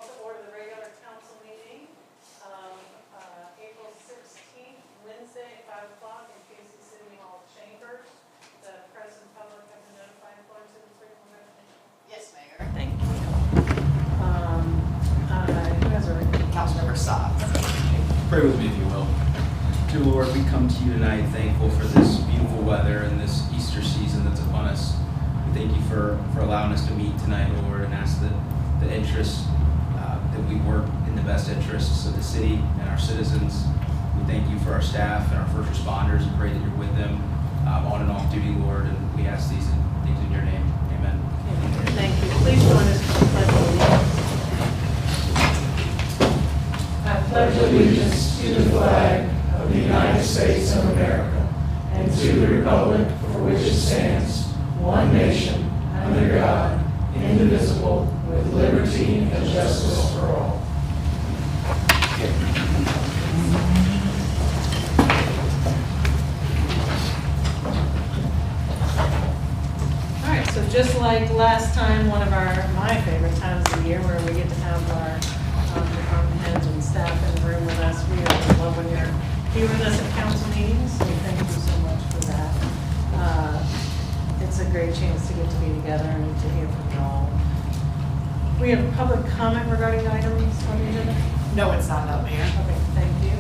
To order the regular council meeting, April 16th, Wednesday at 5 o'clock in Cayce City Hall Chambers. The press and public have been notified according to the frequent. Yes, Mayor. Thank you. Who has a record? Councilmember Socks. Pray with me if you will. Dear Lord, we come to you tonight thankful for this beautiful weather and this Easter season that's upon us. We thank you for allowing us to meet tonight, Lord, and ask that the interests that we work in the best interests of the city and our citizens. We thank you for our staff and our first responders and pray that you're with them on and off duty, Lord, and we ask these things in your name. Amen. Thank you. Please join us for the pledge of allegiance. I pledge allegiance to the flag of the United States of America and to the republic for which it stands, one nation, under God, indivisible, with liberty and justice for all. All right, so just like last time, one of my favorite times of the year where we get to have our department heads and staff in the room with us. We always love when you're here with us at council meetings, so thank you so much for that. It's a great chance to get to be together and to hear from you all. We have public comment regarding items on the agenda. No, it's not up, Mayor. Okay, thank you.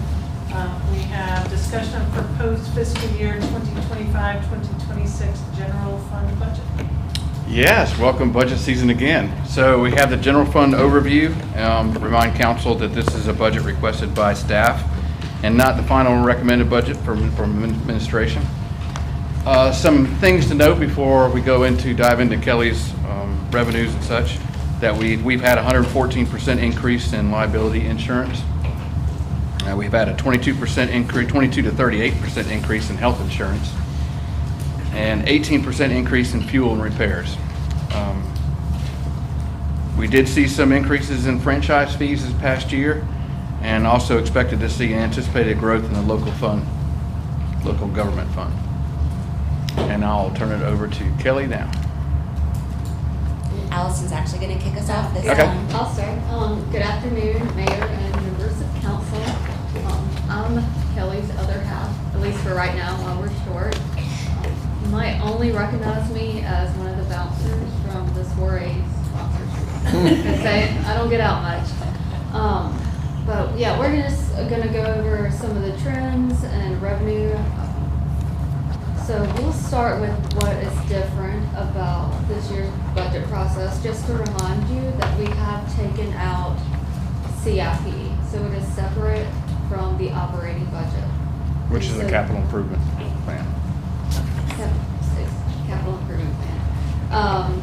We have discussion of proposed fiscal year 2025-2026 general fund budget. Yes, welcome budget season again. So we have the general fund overview. Remind council that this is a budget requested by staff and not the final recommended budget from administration. Some things to note before we dive into Kelly's revenues and such, that we've had a 114% increase in liability insurance. We've had a 22% increase, 22 to 38% increase in health insurance, and 18% increase in fuel and repairs. We did see some increases in franchise fees this past year, and also expected to see anticipated growth in the local government fund. And I'll turn it over to Kelly now. Allison's actually going to kick us off this Okay. time. I'll start. Good afternoon, Mayor and members of council. I'm Kelly's other half, at least for right now while we're short. You might only recognize me as one of the bouncers from the soiree sponsorship. I don't get out much. But yeah, we're just gonna go over some of the trends and revenue. So we'll start with what is different about this year's budget process. Just to remind you that we have taken out CIP, so it is separate from the operating budget. Which is a capital improvement plan. Capital improvement plan.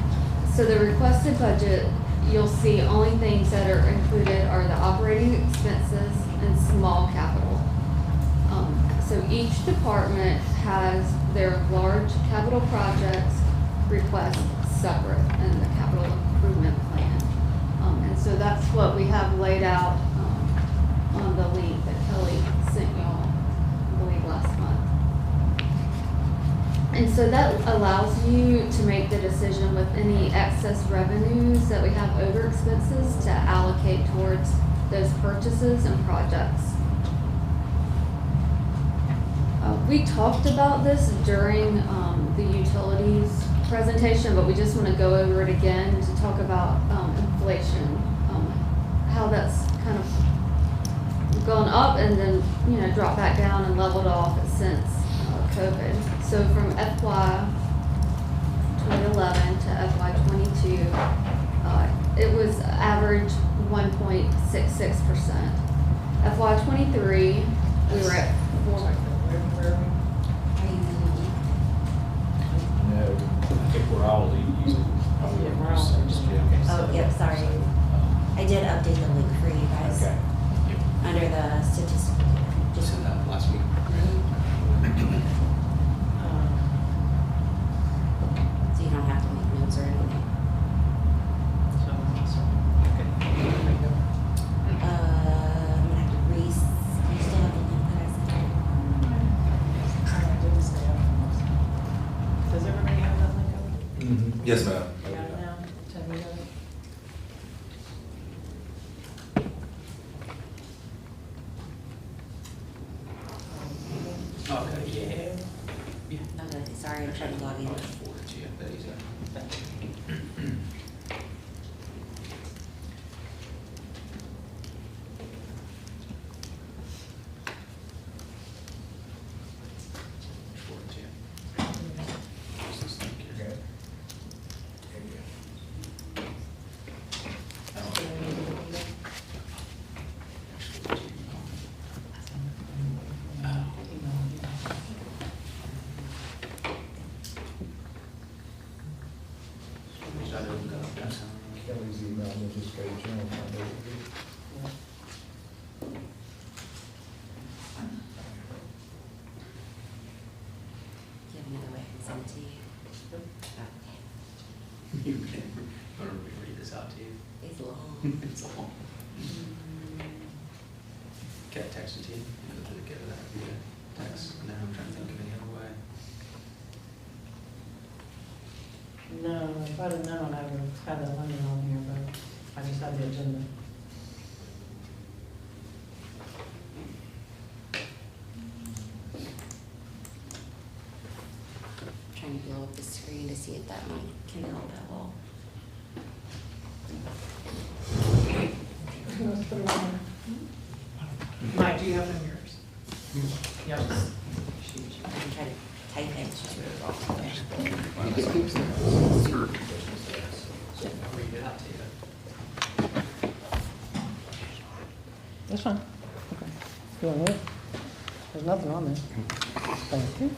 So the requested budget, you'll see only things that are included are the operating expenses and small capital. So each department has their large capital projects request separate in the capital improvement plan. And so that's what we have laid out on the link that Kelly sent y'all, I believe, last month. And so that allows you to make the decision with any excess revenues that we have over expenses to allocate towards those purchases and projects. We talked about this during the utilities presentation, but we just want to go over it again to talk about inflation, how that's kind of gone up and then, dropped back down and leveled off since COVID. So from FY 2011 to FY 22, it was average 1.66%. FY 23, we were at 4. Are you No, I think we're all using. Oh, yep, sorry. I did update the link for you guys. Okay. Under the statistical. Just in that last week. So you don't have to make notes or anything. I'm gonna have to you still have the link that I sent you? Does everybody have that link? Yes, ma'am. You got it now? Tell me about it. Okay, yeah. Okay, sorry, I'm trying to log in. I'll just forward it to you. There you go. Forward it to you. Just this link here. Okay. Kelly's email, we'll just go to general fund overview. Do you have another way I can send it to you? Okay. You can, I'm gonna read this out to you. It's long. It's long. Can I text it to you? Did it get it out via text? No, I'm trying to think of any other way. No, if I'd have known, I would have had a lemon on here, but I just had the agenda. Trying to blow up the screen to see if that might can help at all. Let's put it on. Mike, do you have it in yours? Yep. I can try to type it, it's just really long. I'll read it out to you. That's fine. Okay. You want it? There's nothing on there. Thank you.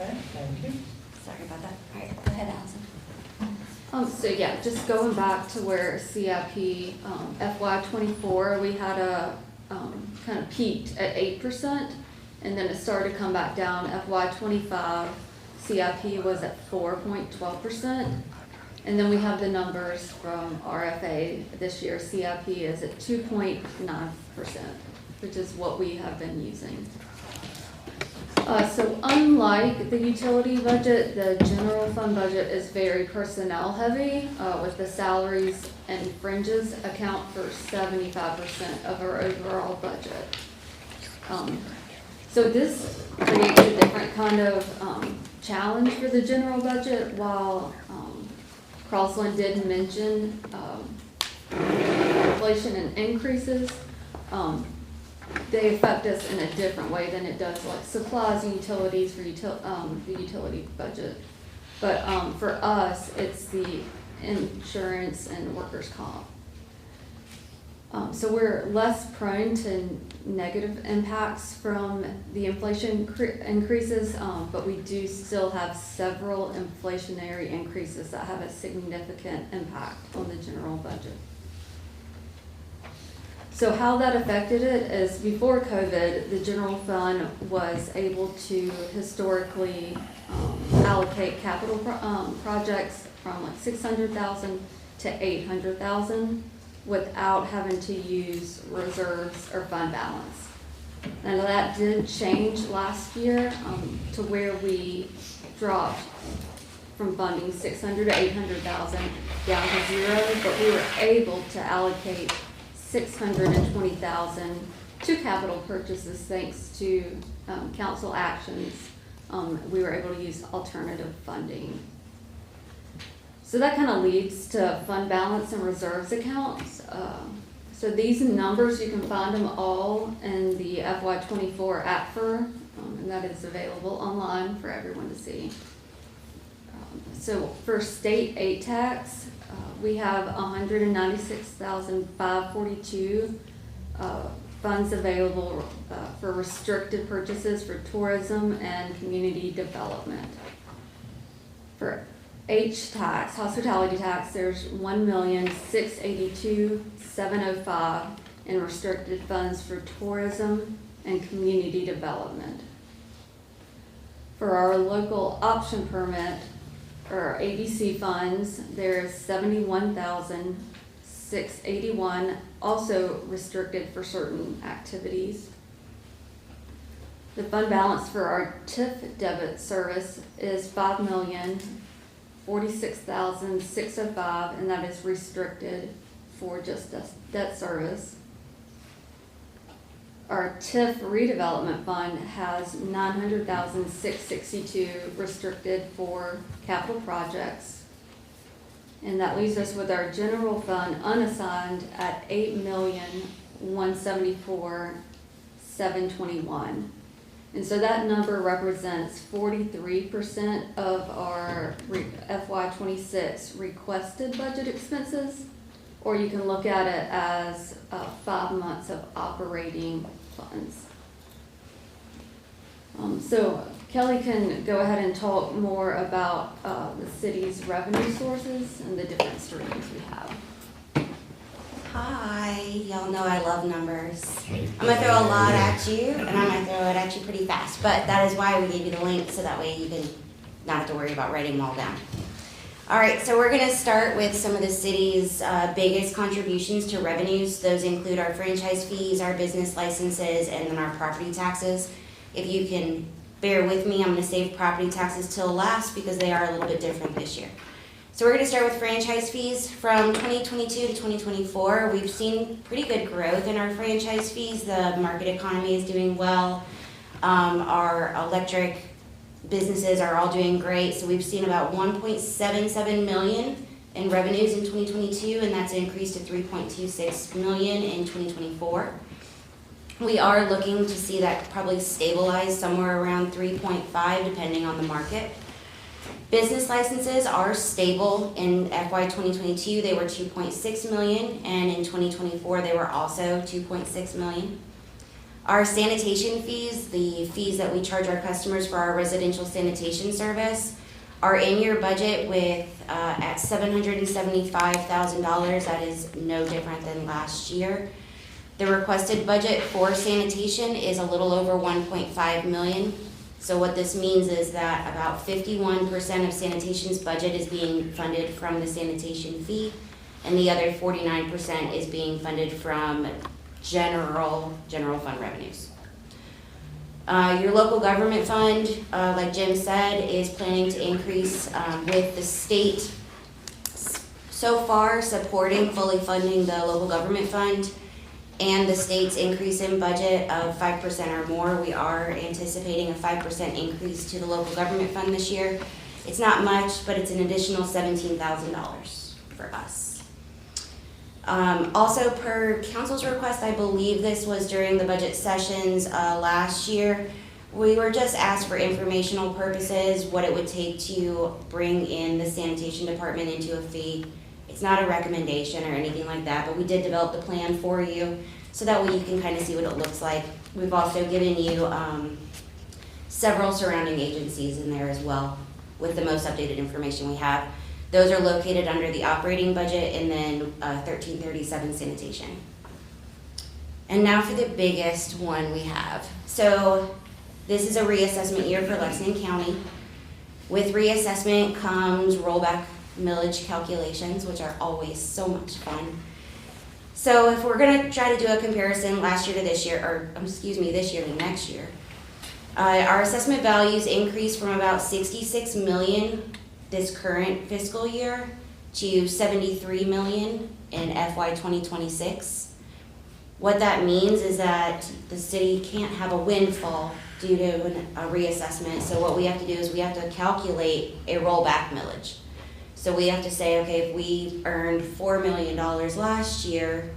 Okay, thank you. Sorry about that. All right, go ahead, Allison. So yeah, just going back to where CIP, FY '24, we had a, kind of peaked at 8%, and then it started to come back down. FY '25, CIP was at 4.12%. And then we have the numbers from RFA this year. CIP is at 2.9%, which is what we have been using. So unlike the utility budget, the general fund budget is very personnel heavy, with the salaries and fringes account for 75% of our overall budget. So this creates a different kind of challenge for the general budget. While Crossland did mention inflation and increases, they affect us in a different way than it does like supplies and utilities for the utility budget. But for us, it's the insurance and workers' comp. So we're less prone to negative impacts from the inflation increases, but we do still have several inflationary increases that have a significant impact on the general budget. So how that affected it is before COVID, the general fund was able to historically allocate capital projects from like 600,000 to 800,000 without having to use reserves or fund balance. And that did change last year to where we dropped from funding 600 to 800,000 down to 0, but we were able to allocate 620,000 to capital purchases thanks to council actions. We were able to use alternative funding. So that kind of leads to fund balance and reserves accounts. So these numbers, you can find them all in the FY '24 APFR, and that is available online for everyone to see. So for state aid tax, we have 196,542 funds available for restricted purchases for tourism and community development. For H tax, hospitality tax, there's 1,682,705 in restricted funds for tourism and community development. For our local option permit, or ABC funds, there's 71,681, also restricted for certain activities. The fund balance for our TIF debit service is $5,046,605, and that is restricted for just debt service. Our TIF redevelopment fund has $900,662 restricted for capital projects. And that leaves us with our general fund unassigned at $8,174,721. And so that number represents 43% of our FY26 requested budget expenses, or you can look at it as 5 months of operating funds. So Kelly can go ahead and talk more about the city's revenue sources and the different streams we have. Hi, y'all know I love numbers. I'm gonna throw a lot at you, and I'm gonna throw it at you pretty fast, but that is why we gave you the link, so that way you can not have to worry about writing them all down. All right, so we're gonna start with some of the city's biggest contributions to revenues. Those include our franchise fees, our business licenses, and then our property taxes. If you can bear with me, I'm gonna save property taxes till last because they are a little bit different this year. So we're gonna start with franchise fees. From 2022 to 2024, we've seen pretty good growth in our franchise fees. The market economy is doing well. Our electric businesses are all doing great. So we've seen about 1.77 million in revenues in 2022, and that's increased to 3.26 million in 2024. We are looking to see that probably stabilize somewhere around 3.5, depending on the market. Business licenses are stable. In FY 2022, they were 2.6 million, and in 2024, they were also 2.6 million. Our sanitation fees, the fees that we charge our customers for our residential sanitation service, are in your budget with at $775,000. That is no different than last year. The requested budget for sanitation is a little over 1.5 million. So what this means is that about 51% of sanitation's budget is being funded from the sanitation fee, and the other 49% is being funded from general fund revenues. Your local government fund, like Jim said, is planning to increase with the state so far supporting, fully funding the local government fund, and the state's increase in budget of 5% or more. We are anticipating a 5% increase to the local government fund this year. It's not much, but it's an additional $17,000 for us. Also, per council's request, I believe this was during the budget sessions last year, we were just asked for informational purposes what it would take to bring in the sanitation department into a fee. It's not a recommendation or anything like that, but we did develop the plan for you so that way you can kind of see what it looks like. We've also given you several surrounding agencies in there as well with the most updated information we have. Those are located under the operating budget and then 1337 sanitation. And now for the biggest one we have. So this is a reassessment year for Lexington County. With reassessment comes rollback millage calculations, which are always so much fun. So if we're gonna try to do a comparison last year to this year, or excuse me, this year to next year, our assessment values increased from about 66 million this current fiscal year to 73 million in FY 2026. What that means is that the city can't have a windfall due to a reassessment. So what we have to do is we have to calculate a rollback millage. So we have to say, okay, if we earned $4 million last year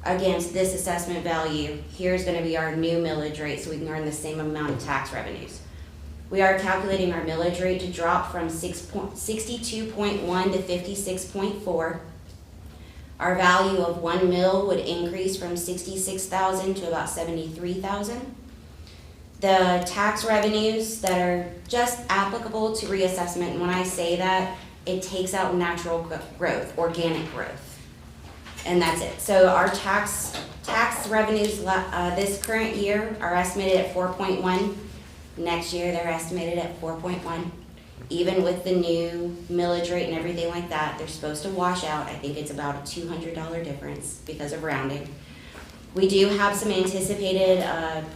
against this assessment value, here's gonna be our new millage rate so we can earn the same amount of tax revenues. We are calculating our millage rate to drop from 62.1 to 56.4. Our value of 1 mil would increase from 66,000 to about 73,000. The tax revenues that are just applicable to reassessment, and when I say that, it takes out natural growth, organic growth, and that's it. So our tax revenues this current year are estimated at 4.1. Next year they're estimated at 4.1. Even with the new millage rate and everything like that, they're supposed to wash out. I think it's about a $200 difference because of rounding. We do have some anticipated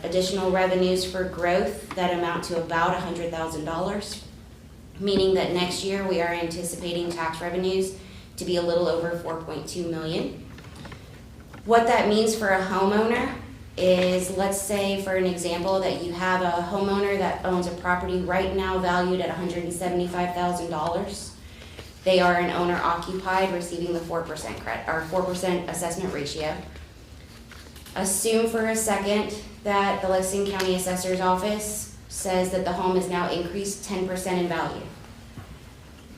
additional revenues for growth that amount to about $100,000, meaning that next year we are anticipating tax revenues to be a little over 4.2 million. What that means for a homeowner is, let's say for an example that you have a homeowner that owns a property right now valued at $175,000. They are an owner occupied, receiving the 4% credit or 4% assessment ratio. Assume for a second that the Lexington County Assessor's Office says that the home is now increased 10% in value.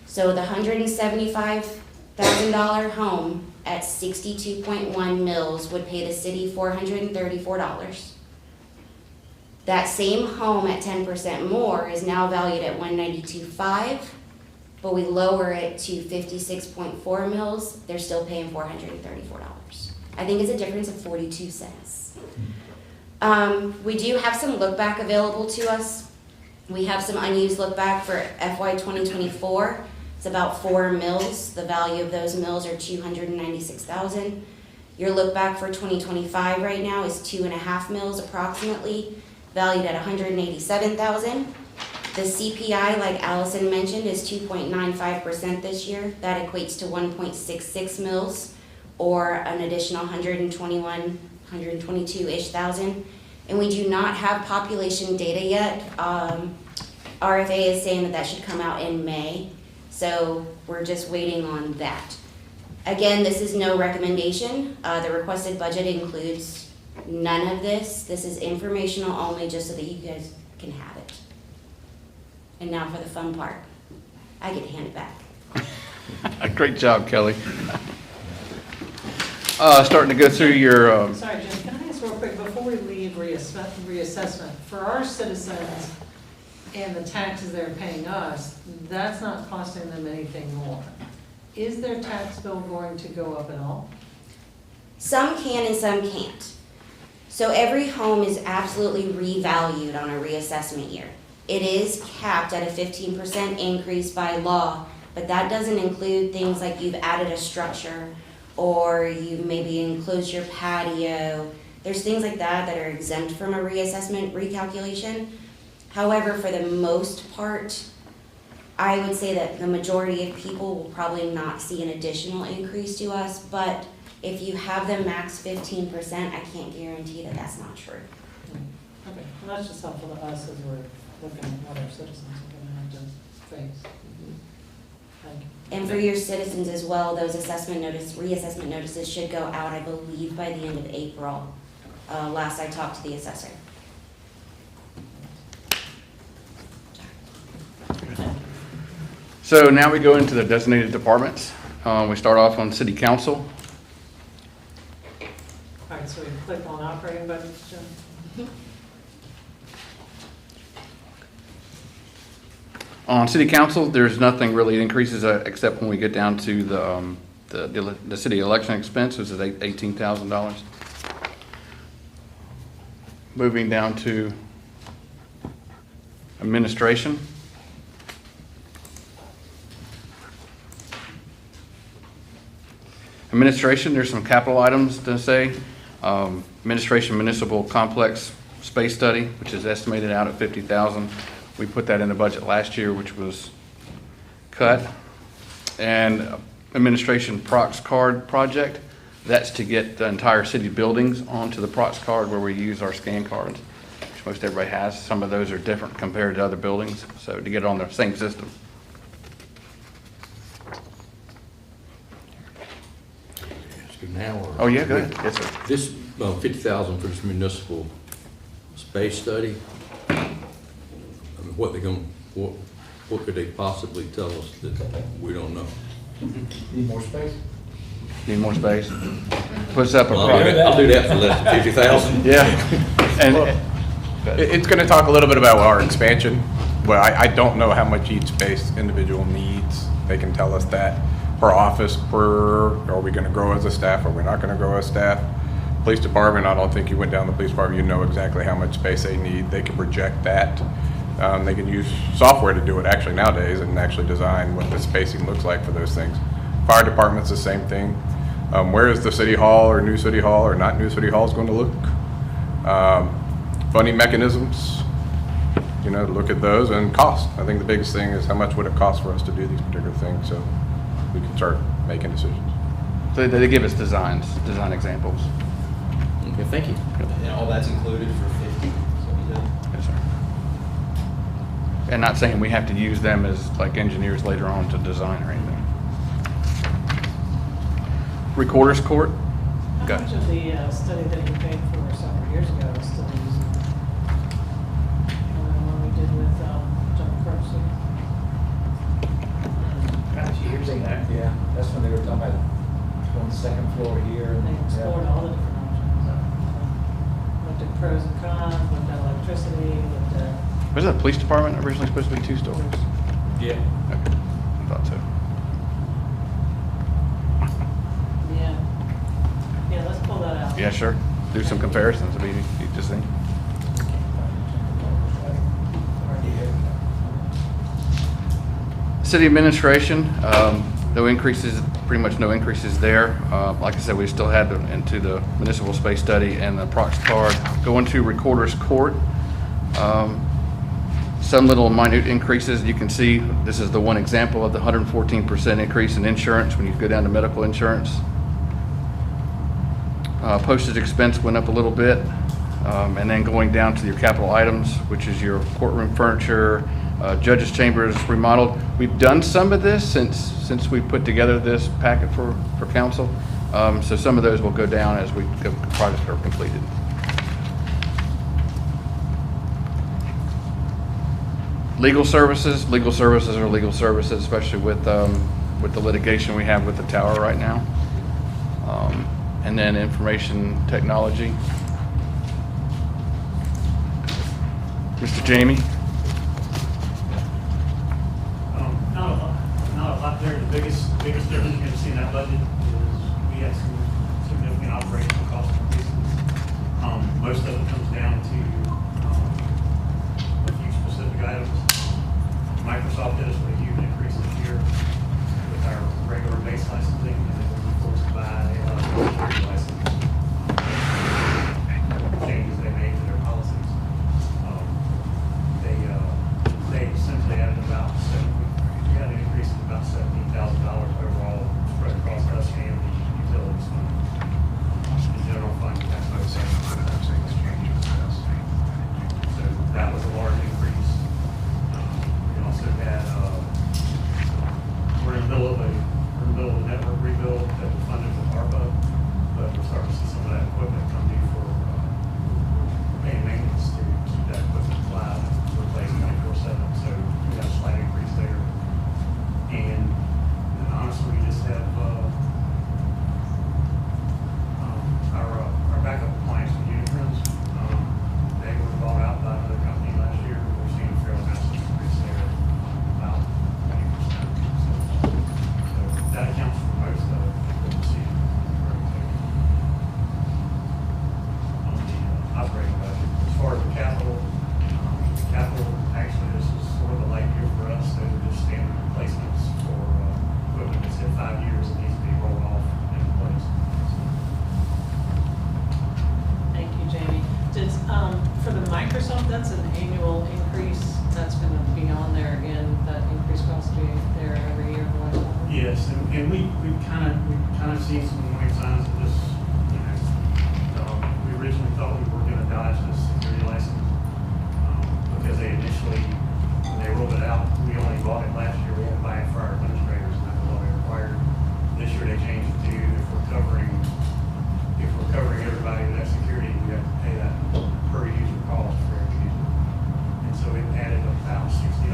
So the $175,000 home at 62.1 mils would pay the city $434. That same home at 10% more is now valued at $192.5, but we lower it to 56.4 mils, they're still paying $434. I think it's a difference of 42 cents. We do have some look back available to us. We have some unused look back for FY 2024. It's about 4 mils. The value of those mils are $296,000. Your look back for 2025 right now is 2.5 mils approximately, valued at $187,000. The CPI, like Allison mentioned, is 2.95% this year. That equates to 1.66 mils, or an additional 122-ish thousand. And we do not have population data yet. RFA is saying that should come out in May. So we're just waiting on that. Again, this is no recommendation. The requested budget includes none of this. This is informational only, just so that you guys can have it. And now for the fun part. I get to hand it back. Great job, Kelly. Starting to go through your, Sorry, Jim, can I ask real quick, before we leave reassessment, for our citizens and the taxes they're paying us, that's not costing them anything more. Is their tax bill going to go up at all? Some can and some can't. So every home is absolutely revalued on a reassessment year. It is capped at a 15% increase by law, but that doesn't include things like you've added a structure or you maybe enclosed your patio. There's things like that that are exempt from a reassessment recalculation. However, for the most part, I would say that the majority of people will probably not see an additional increase to us, but if you have them max 15%, I can't guarantee that that's not true. Okay, well, that's just helpful to us as we're looking at what our citizens are going to have to face. Thank you. And for your citizens as well, those reassessment notices should go out, I believe, by the end of April. Last I talked to the assessor. so now we go into the designated departments. We start off on city council. All right, so we click on operating budgets, Jim? On city council, there's nothing really increases except when we get down to the city election expense, which is $18,000. Moving down to administration. Administration, there's some capital items to say. Administration municipal complex space study, which is estimated out at $50,000. We put that in the budget last year, which was cut. And administration prox card project, that's to get the entire city buildings onto the prox card where we use our scan cards, which most everybody has. Some of those are different compared to other buildings, so to get it on the same system. Now, Oh, yeah, go ahead. Yes, sir. this, 50,000 for this municipal space study, I mean, what could they possibly tell us that we don't know? Need more space? Need more space? Puts up a I'll project. do that for less than 50,000. Yeah. And It's going to talk a little bit about our expansion. Well, I don't know how much each space individual needs. They can tell us that. Per office, are we going to grow as a staff? Are we not going to grow as staff? Police department, I don't think you went down the police department, you know exactly how much space they need. They can project that. They can use software to do it actually nowadays and actually design what the spacing looks like for those things. Fire department's the same thing. Where is the city hall or new city hall or not new city hall is going to look? Funding mechanisms, look at those, and cost. I think the biggest thing is how much would it cost for us to do these particular things so we can start making decisions. So they give us design examples. Okay, thank you. And all that's included for 50, so Yes, sir. And not saying we have to use them as like engineers later on to design or anything. Recorder's Court. How Go. much of the study that you paid for several years ago is still using? One we did with John Crosby. Gosh, years ago. Yeah, that's when they were talking about on the second floor here. They explored all the different options. Looked at pros and cons, looked at electricity, looked at. Was the police department originally supposed to be 2 stories? yeah. Okay, I thought so. Yeah. Yeah, let's pull that out. Yeah, sure. Do some comparisons. It'd be interesting. City administration, no increases, pretty much no increases there. Like I said, we still had into the municipal space study and the prox card. Going to Recorder's Court, some little minute increases. You can see this is the one example of the 114% increase in insurance when you go down to medical insurance. Postage expense went up a little bit. And then going down to your capital items, which is your courtroom furniture, judge's chambers remodeled. We've done some of this since we put together this packet for council. So some of those will go down as projects are completed. Legal services are legal services, especially with the litigation we have with the tower right now. And then information technology. Mr. Jamie? Not a lot there. The biggest difference you're going to see in that budget is we had some significant operational cost increases. Most of it comes down to a few specific items. Microsoft did us a huge increase this year with our regular base licensing, and then we were forced to buy security license. Changes they made to their policies. They essentially added about we had an increase of about $17,000 overall spread across us and the utilities fund. The general fund has no so that was a large increase. We also had we're in the middle of a network rebuild that was funded with ARPA, but we're starting to see some of that equipment come due for paying maintenance to keep that equipment alive, replaced 24/7. So we got a slight increase there. And honestly, we just have our backup appliance for Unitrends. They were bought out by another company last year. We're seeing a fairly massive increase there, about 20%. So that accounts for most of it. We'll see. On the operating budget, as far as the capital, actually, this is sort of a light year for us. Those are just standard replacements for equipment that's hit 5 years and needs to be rolled off and replaced. Thank you, Jamie. For the Microsoft, that's an annual increase. That's going to be on there again. That increase cost will be there every year going forward. Yes, and we kind of seen some warning signs of this. We originally thought we were going to dodge this security license because they initially, when they rolled it out, we only bought it last year. We had to buy it for our administrators, and that's what they required. This year they changed it to if we're covering everybody with that security, we have to pay that per user cost for every user. And so it added about $60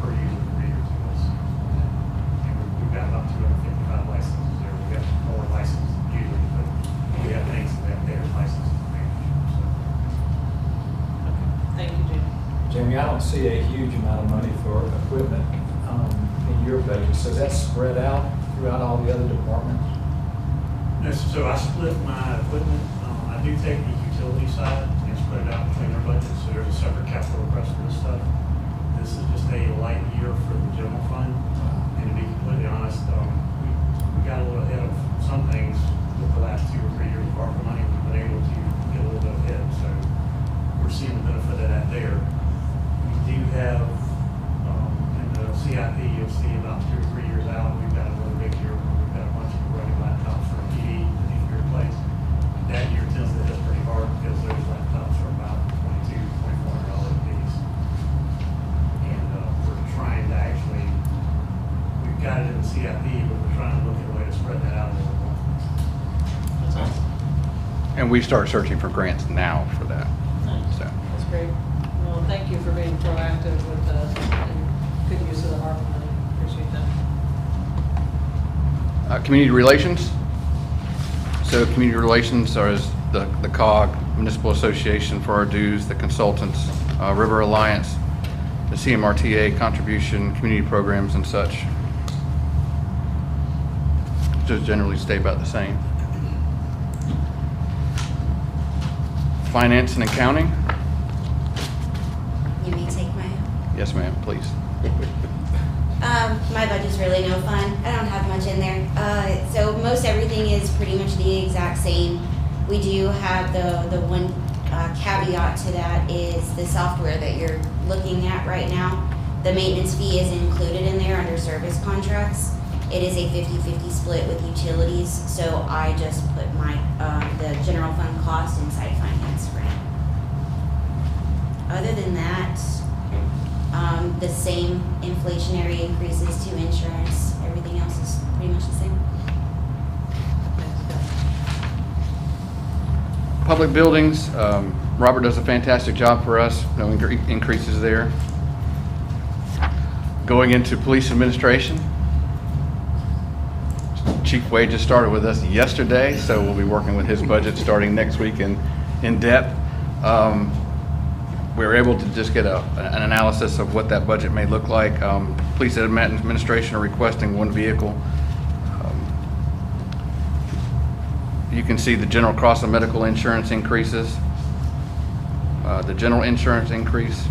per user per year to us. And we've got about 255 licenses there. We've got more licenses than usually, but we have things that have their licenses to manage. So. Thank you, Jamie. Jamie, I don't see a huge amount of money for equipment in your budget. So is that spread out throughout all the other departments? No, so I split my equipment. I do take the utility side and and spread it out between their budgets, so there's a separate capital request for this stuff. This is just a light year for the general fund, and to be completely honest, we got a little ahead of some things with the last 2 or 3 years of ARPA money. We've been able to get a little bit ahead, so we're seeing the benefit of that there. We do have, in the CIP, you'll see about 2 or 3 years out, we've got another big year where we've got a bunch of running laptops for PD that need to be replaced. That year tends to hit pretty hard because those laptops are about $2,200, $2,400 a piece. And we're trying to actually, we've got it in the CIP, but we're trying to look at a way to spread that out a little more. That's awesome. And we start searching for grants now for that. Nice. So, That's great. Well, thank you for being proactive with and good use of the ARPA money. Appreciate that. community relations. So community relations are is the COG, Municipal Association for our dues, the consultants, River Alliance, the CMRTA contribution, community programs and such. Just generally stay about the same. Finance and accounting. You may take my, Yes, ma'am, please. my budget's really no fun. I don't have much in there. So most everything is pretty much the exact same. We do have the one caveat to that is the software that you're looking at right now. The maintenance fee is included in there under service contracts. It is a 50-50 split with utilities, so I just put my, the general fund cost inside finance for now. Other than that, the same inflationary increases to insurance, everything else is pretty much the same. Public buildings, Robert does a fantastic job for us, no increases there. Going into police administration, Chief Wade just started with us yesterday, so we'll be working with his budget starting next week in depth. We were able to just get an analysis of what that budget may look like. Police administration are requesting 1 vehicle. You can see the general cost of medical insurance increases, the general insurance increase,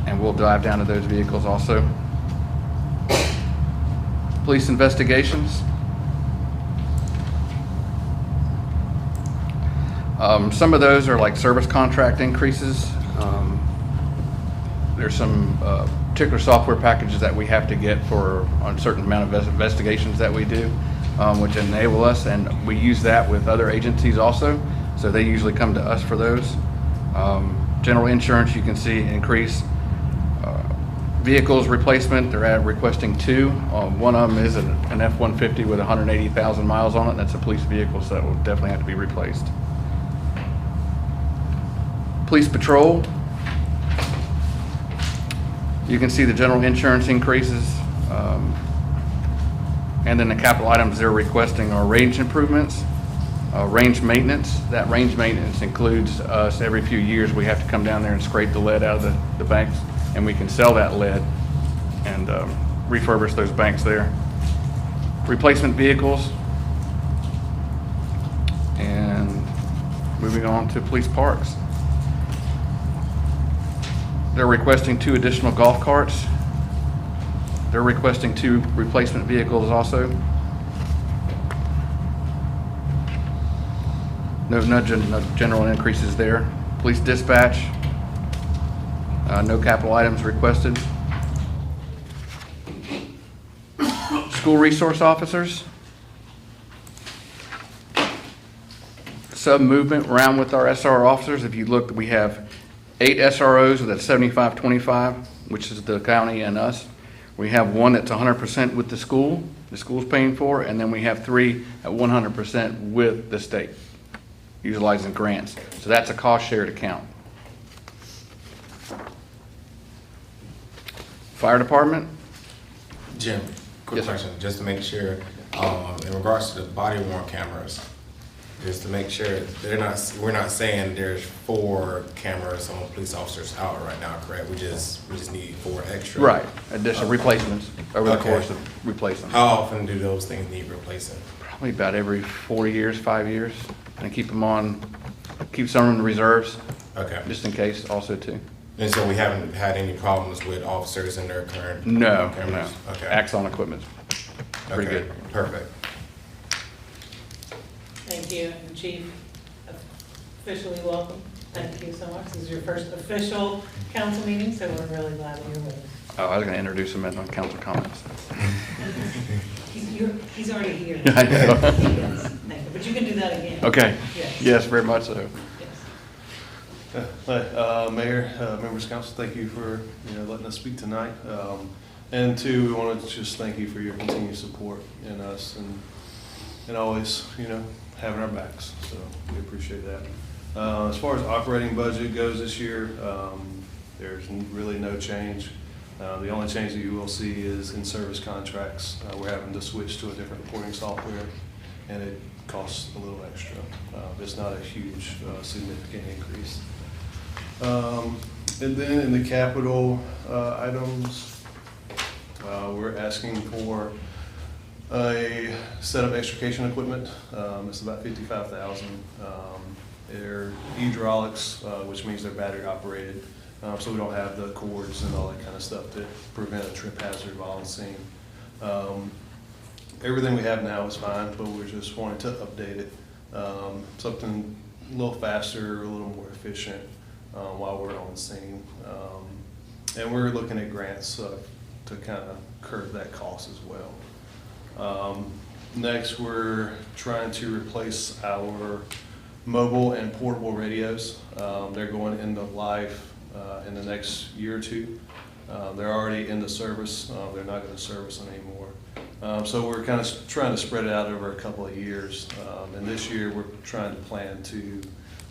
and we'll dive down to those vehicles also. Police investigations. Some of those are like service contract increases. There's some particular software packages that we have to get for on certain amount of investigations that we do, which enable us, and we use that with other agencies also. So they usually come to us for those. General insurance, you can see increase. Vehicles replacement, they're requesting 2. One of them is an F-150 with 180,000 miles on it. That's a police vehicle, so that will definitely have to be replaced. Police patrol. You can see the general insurance increases. And then the capital items they're requesting are range improvements, range maintenance. That range maintenance includes us every few years we have to come down there and scrape the lead out of the banks, and we can sell that lead and refurbish those banks there. Replacement vehicles. And moving on to police parks. They're requesting 2 additional golf carts. They're requesting 2 replacement vehicles also. No general increases there. Police dispatch, no capital items requested. School resource officers. Sub-movement around with our SR officers. If you look, we have 8 SROs with a 75-25, which is the county and us. We have 1 that's 100% with the school's paying for, and then we have 3 at 100% with the state, utilizing grants. So that's a cost-shared account. Fire department. Jim, quick Yes, sir. question, just to make sure, in regards to the body worn cameras, just to make sure we're not saying there's 4 cameras on police officers out right now, correct? We just need 4 extra. Right, additional replacements over the Okay. course of replacing. How often do those things need replacing? Probably about every 4 years, 5 years. and keep some of them in reserves, Okay. just in case also too. And so we haven't had any problems with officers in their current? No, no. cameras? Okay. Axon equipment's pretty Okay, good. perfect. Thank you, and Chief, officially welcome. Thank you so much. This is your first official council meeting, so we're really glad that you're with us. Oh, I was gonna introduce him in on council comments. He's already here. I know. Yes, thank you. But you can do that again. Okay, Yes. yes, very much so. Yes. Mayor, members of council, thank you for, letting us speak tonight. And two, we wanted to just thank you for your continued support in us and always, having our backs. So we appreciate that. As far as operating budget goes this year, there's really no change. The only change that you will see is in service contracts. We're having to switch to a different reporting software, and it costs a little extra. It's not a huge, significant increase. And then in the capital items, we're asking for a set of extrication equipment. It's about $55,000. They're hydraulics, which means they're battery operated, so we don't have the cords and all that kind of stuff to prevent a trip hazard while on scene. Everything we have now is fine, but we're just wanting to update it. Something a little faster, a little more efficient while we're on scene. And we're looking at grants to kind of curb that cost as well. Next, we're trying to replace our mobile and portable radios. They're going into life in the next year or two. They're already into service. They're not going to service them anymore. So we're kind of trying to spread it out over a couple of years. And this year, we're trying to plan to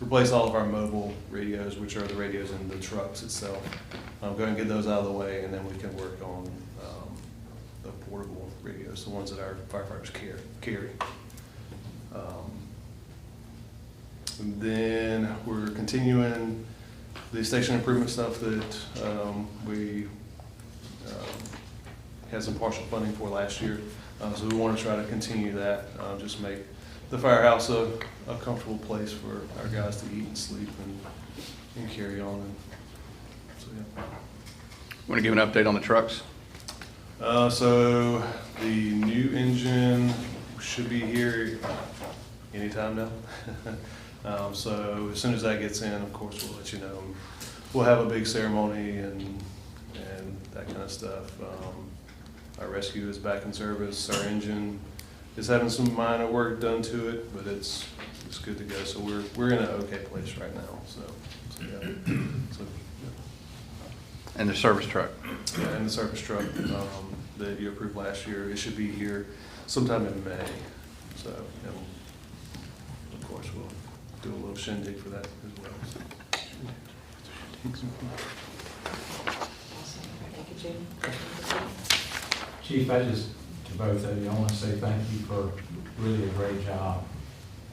replace all of our mobile radios, which are the radios in the trucks itself. Go ahead and get those out of the way, and then we can work on the portable radios, the ones that our firefighters carry. And then we're continuing the station improvement stuff that we had some partial funding for last year. So we want to try to continue that, just make the firehouse a comfortable place for our guys to eat and sleep and carry on. And so, yeah. Want to give an update on the trucks? So the new engine should be here anytime now. So as soon as that gets in, of course, we'll let you know. We'll have a big ceremony and that kind of stuff. Our rescue is back in service. Our engine is having some minor work done to it, but it's good to go. So we're in an okay place right now. So yeah. So, yeah. And the service truck? Yeah, and the service truck that you approved last year, it should be here sometime in May. So, of course, we'll do a little shindig for that as well. Awesome. Thank you, Chief. Chief, to both of you, I want to say thank you for really a great job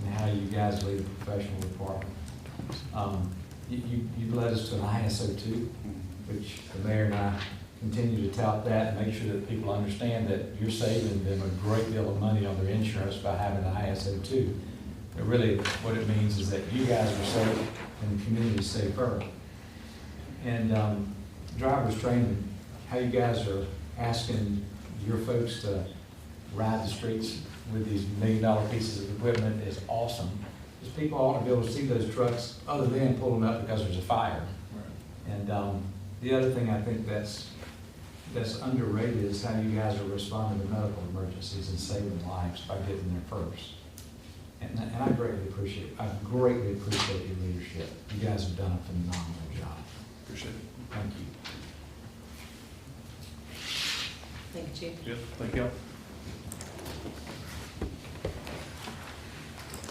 and how you guys lead the professional department. You led us to an ISO 2, which the mayor and I continue to tout that and make sure that people understand that you're saving them a great deal of money on their insurance by having an ISO 2. But really, what it means is that you guys are safe and the community is safer. And driver's training, how you guys are asking your folks to ride the streets with these $1 million pieces of equipment is awesome. Because people ought to be able to see those trucks other than pull them up because there's a fire. Right. And the other thing I think that's underrated is how you guys are responding to medical emergencies and saving lives by getting there first. And I greatly appreciate your leadership. You guys have done a phenomenal job. Appreciate it. Thank you. Thank you, Chief. Yep, thank you.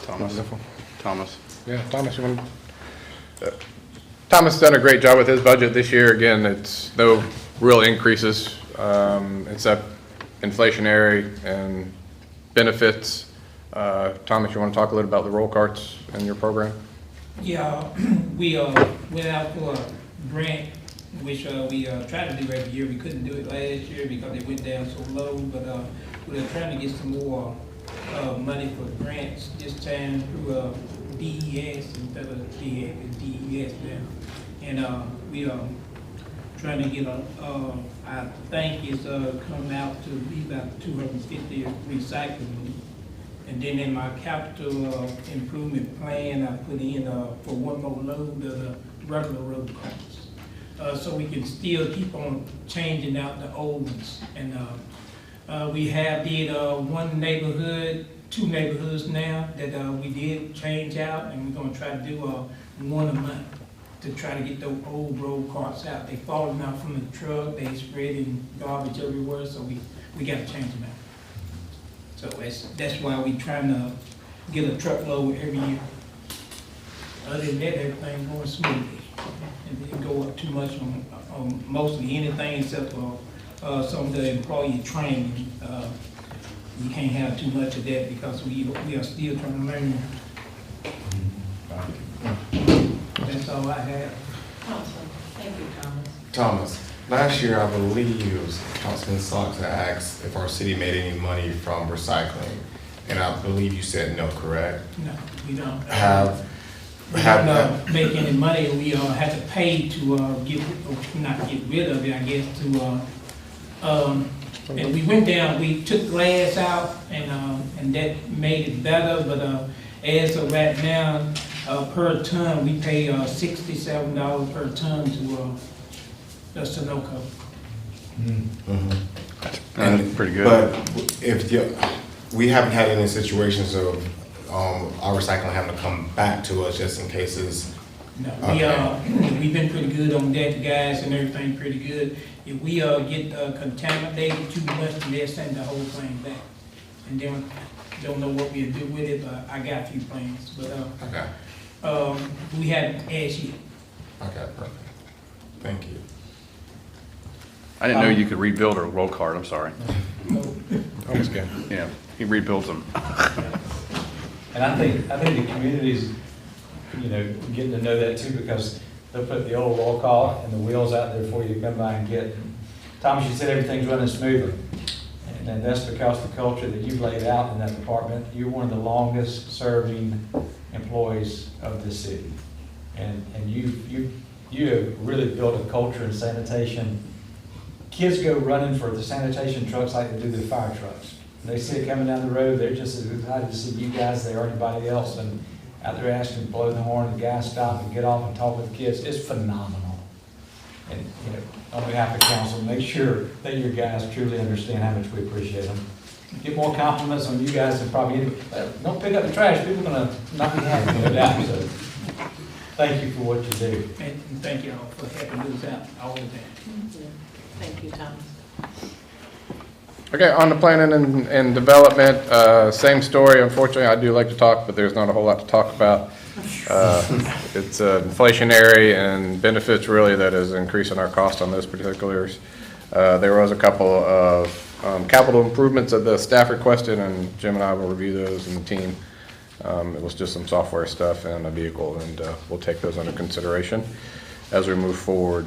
Thomas. Yeah, Thomas, you want Thomas has done a great job with his budget this year. Again, it's no real increases, except inflationary and benefits. Thomas, you want to talk a little about the roll carts and your program? Yeah, we went out for a grant, which we try to do every year. We couldn't do it last year because it went down so low, but we're trying to get some more money for grants this time through DES instead of DES now. And we are trying to get I think it's coming out to be about 250 recycling. And then in my capital improvement plan, I put in for one more load of the regular road carts. So we can still keep on changing out the old ones. And we have did one neighborhood, 2 neighborhoods now that we did change out, and we're gonna try to do one a month to try to get those old road carts out. They falling out from the truck, they spreading garbage everywhere, so we gotta change them out. So that's why we trying to get a truckload every year. Other than that, everything going smoothly. And didn't go up too much on mostly anything except for some of the employee training. You can't have too much of that because we are still trying to learn. That's all I have. Awesome. Thank you, Thomas. Thomas, last year, I believe it was Councilman Socks that asked if our city made any money from recycling. And I believe you said no, correct? No, we don't. We Have don't make any money. We have to pay to not get rid of it, I guess, and we went down, we took glass out and that made it better, but as of right now, per ton, we pay $67 per ton to the Sunoco. That's pretty good. But if we haven't had any situations of our recycling having to come back to us just in cases. No, Okay. we've been pretty good on that, the guys and everything pretty good. If we get contaminated too much, then they'll send the whole thing back. And then don't know what we'll do with it, but I got a few plans. But Okay. we haven't asked yet. Okay, perfect. Thank you. I didn't know you could rebuild a roll card, I'm sorry. Almost can. Yeah, he rebuilds them. And I think the community's, getting to know that too, because they'll put the old roll call and the wheels out there for you to come by and get. Thomas, you said everything's running smoothly. And that's because the culture that you've laid out in that department, you're one of the longest serving employees of this city. And you have really built a culture in sanitation. Kids go running for the sanitation trucks like they do the fire trucks. They see it coming down the road, they're just as excited to see you guys there or anybody else, and out there asking, blow the horn, the guys stop and get off and talk with the kids. It's phenomenal. And, on behalf of council, make sure that your guys truly understand how much we appreciate them. Get more compliments on you guys than probably don't pick up the trash, people are gonna not be happy, no doubt. So thank you for what you do. And thank you all for helping us out all the time. Thank you, Thomas. Okay, on the planning and development, same story. Unfortunately, I do like to talk, but there's not a whole lot to talk about. It's inflationary and benefits really that is increasing our cost on those particulars. There was a couple of capital improvements that the staff requested, and Jim and I will review those and the team. It was just some software stuff and a vehicle, and we'll take those under consideration as we move forward.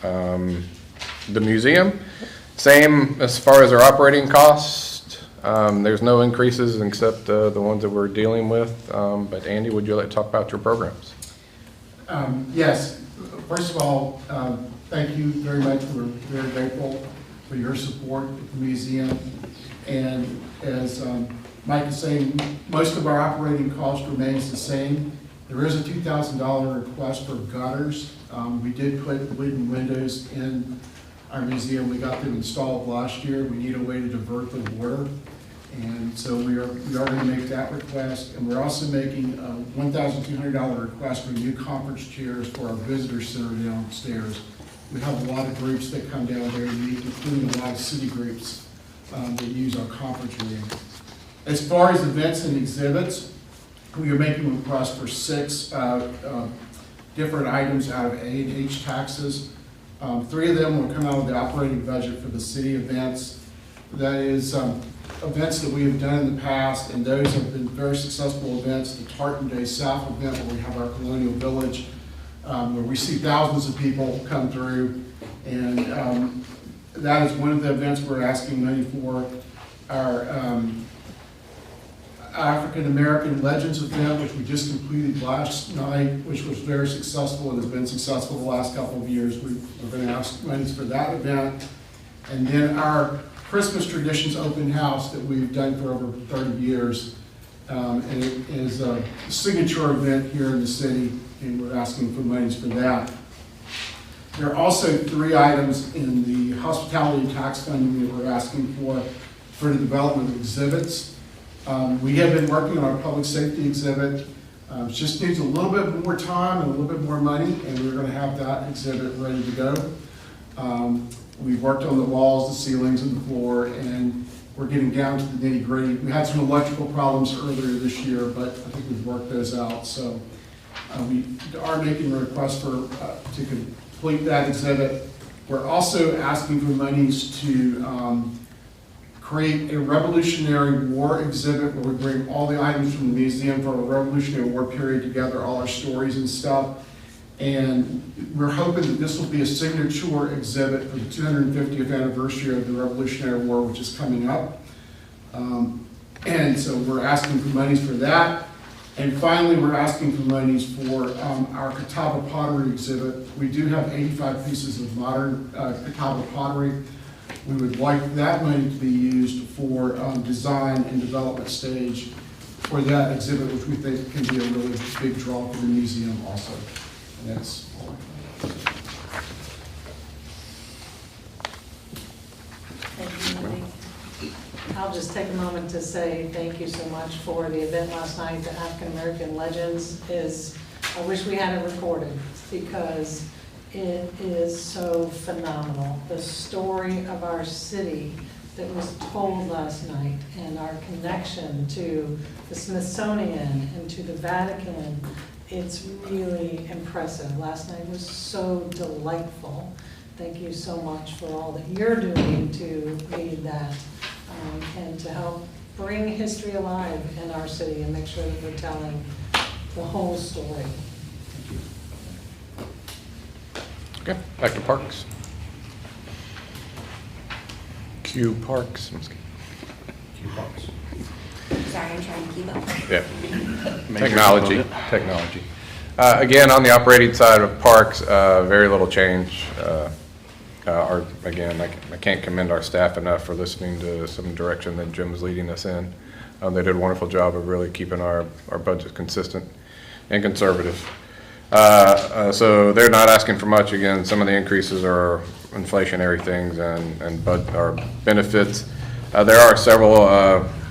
The museum, same as far as our operating cost. There's no increases except the ones that we're dealing with. But Andy, would you like to talk about your programs? Yes. First of all, thank you very much. We're very grateful for your support at the museum. And as Mike is saying, most of our operating cost remains the same. There is a $2,000 request for gutters. We did put wooden windows in our museum. We got them installed last year. We need a way to divert the water. And so we are going to make that request. And we're also making a $1,200 request for new conference chairs for our visitor center downstairs. We have a lot of groups that come down there and meet, including a lot of city groups that use our conference room. As far as events and exhibits, we are making requests for 6 different items out of A&H taxes. 3 of them will come out of the operating budget for the city events. That is events that we have done in the past, and those have been very successful events. The Tartan Day South event, where we have our Colonial Village, where we see thousands of people come through, and that is one of the events we're asking money for. Our African American Legends event, which we just completed last night, which was very successful and has been successful the last couple of years. We're going to ask monies for that event. And then our Christmas Traditions open house that we've done for over 30 years. And it is a signature event here in the city, and we're asking for monies for that. There are also 3 items in the hospitality tax funding that we're asking for the development of exhibits. We have been working on our public safety exhibit. It just needs a little bit more time and a little bit more money, and we're going to have that exhibit ready to go. We've worked on the walls, the ceilings, and the floor, and we're getting down to the nitty-gritty. We had some electrical problems earlier this year, but I think we've worked those out. So we are making a request for to complete that exhibit. We're also asking for monies to create a Revolutionary War exhibit where we bring all the items from the museum for a Revolutionary War period together, all our stories and stuff. And we're hoping that this will be a signature exhibit for the 250th anniversary of the Revolutionary War, which is coming up. And so we're asking for monies for that. And finally, we're asking for monies for our Catawba pottery exhibit. We do have 85 pieces of modern Catawba pottery. We would like that money to be used for design and development stage for that exhibit, which we think can be a really big draw for the museum also. And that's all. Thank you, Wendy. I'll just take a moment to say thank you so much for the event last night. The African American Legends I wish we had it recorded because it is so phenomenal. The story of our city that was told last night and our connection to the Smithsonian and to the Vatican, it's really impressive. Last night was so delightful. Thank you so much for all that you're doing to lead that and to help bring history alive in our city and make sure that we're telling the whole story. Okay, back to parks. Q Parks. Q Parks. Sorry, I'm trying to keep up. Yeah. Technology. Again, on the operating side of parks, very little change. Again, I can't commend our staff enough for listening to some direction that Jim was leading us in. They did a wonderful job of really keeping our budget consistent and conservative. So they're not asking for much. Again, some of the increases are inflationary things and our benefits. There are several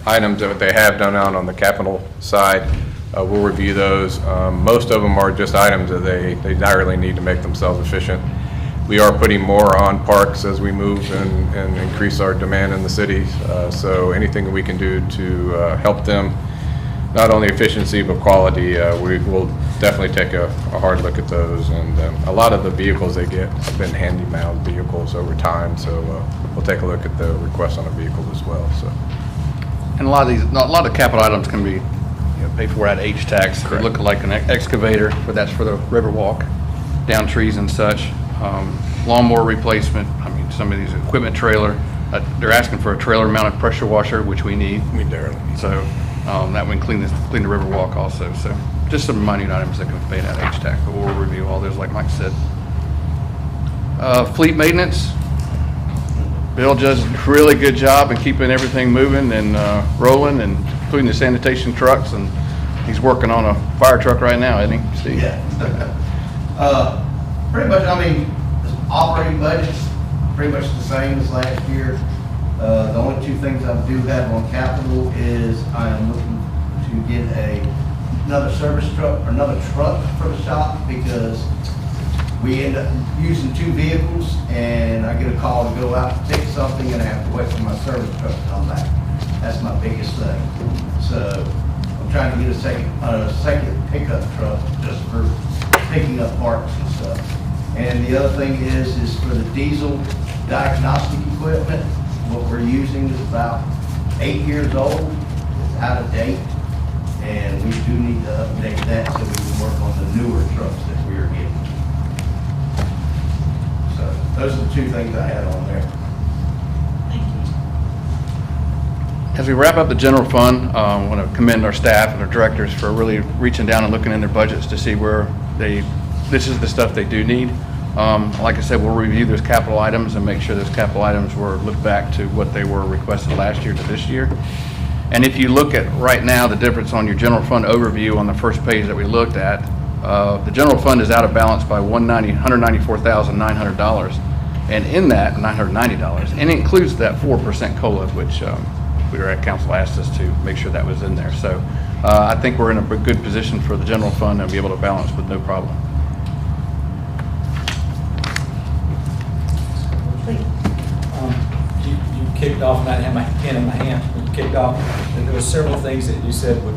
items that they have done out on the capital side. We'll review those. Most of them are just items that they direly need to make themselves efficient. We are putting more on parks as we move and increase our demand in the city. So anything we can do to help them, not only efficiency but quality, we will definitely take a hard look at those. And a lot of the vehicles they get have been handy-mounted vehicles over time, so we'll take a look at the request on a vehicle as well. So, And a lot of capital items can be paid for at H-Tax. They look like an excavator, but that's for the Riverwalk, down trees and such. Lawnmower replacement, I mean, some of these equipment trailer, they're asking for a trailer mounted pressure washer, which we need. we definitely need. So that would clean the Riverwalk also. So just some minute items that can be paid out of H-Tax, but we'll review all those like Mike said. Fleet maintenance. Bill does a really good job in keeping everything moving and rolling, and including the sanitation trucks, and he's working on a fire truck right now, isn't he, Steve? Yeah. Pretty much, I mean, operating budget's pretty much the same as last year. The only two things I do have on capital is I am looking to get another service truck, or another truck for the shop, because we end up using two vehicles, and I get a call to go out to fix something, and I have to wait for my service truck to come back. That's my biggest thing. So I'm trying to get a second pickup truck just for picking up parts and stuff. And the other thing is for the diesel diagnostic equipment, what we're using is about 8 years old. It's out of date, and we do need to update that so we can work on the newer trucks that we are getting. So those are the two things I had on there. Thank As we wrap up the general fund, I want to commend our staff and our directors for really reaching down and looking in their budgets to see where this is the stuff they do need. Like I said, we'll review those capital items and make sure those capital items were looked back to what they were requested last year to this year. And if you look at right now, the difference on your general fund overview on the first page that we looked at, the general fund is out of balance by $194,900. And in that, $990, and it includes that 4% COLA, which we were at council asked us to make sure that was in there. So I think we're in a good position for the general fund and be able to balance with no problem. You kicked off, and I had my pen in my hand, when you kicked off, and there were several things that you said would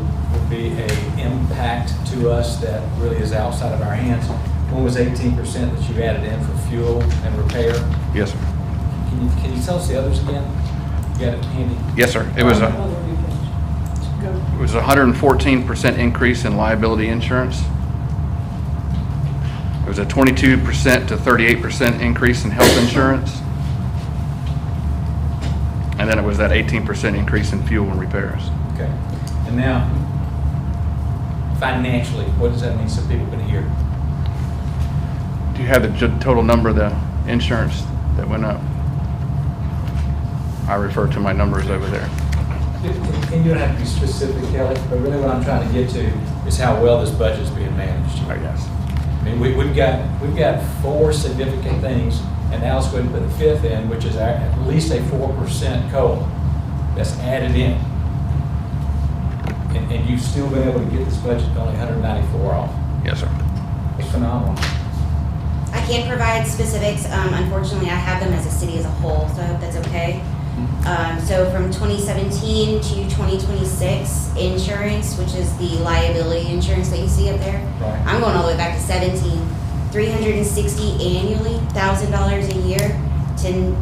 be an impact to us that really is outside of our hands. One was 18% that you added in for fuel and repair. Yes, sir. Can you tell us the others again? You got it handy? Yes, sir. It was a 114% increase in liability insurance. It was a 22% to 38% increase in health insurance. And then it was that 18% increase in fuel and repairs. Okay. And now, financially, what does that mean so people can hear? Do you have the total number of the insurance that went up? I refer to my numbers over there. And you don't have to be specific, Kelly, but really what I'm trying to get to is how well this budget is being managed. I guess. I mean, we've got 4 significant things, and now let's go ahead and put the 5th in, which is at least a 4% COLA that's added in. And you've still been able to get this budget only 194 off. Yes, sir. It's phenomenal. I can't provide specifics. Unfortunately, I have them as a city as a whole, so I hope that's okay. So from 2017 to 2026, insurance, which is the liability insurance that you see up there, Right. I'm going all the way back to 17. $360 annually, $1,000 a year to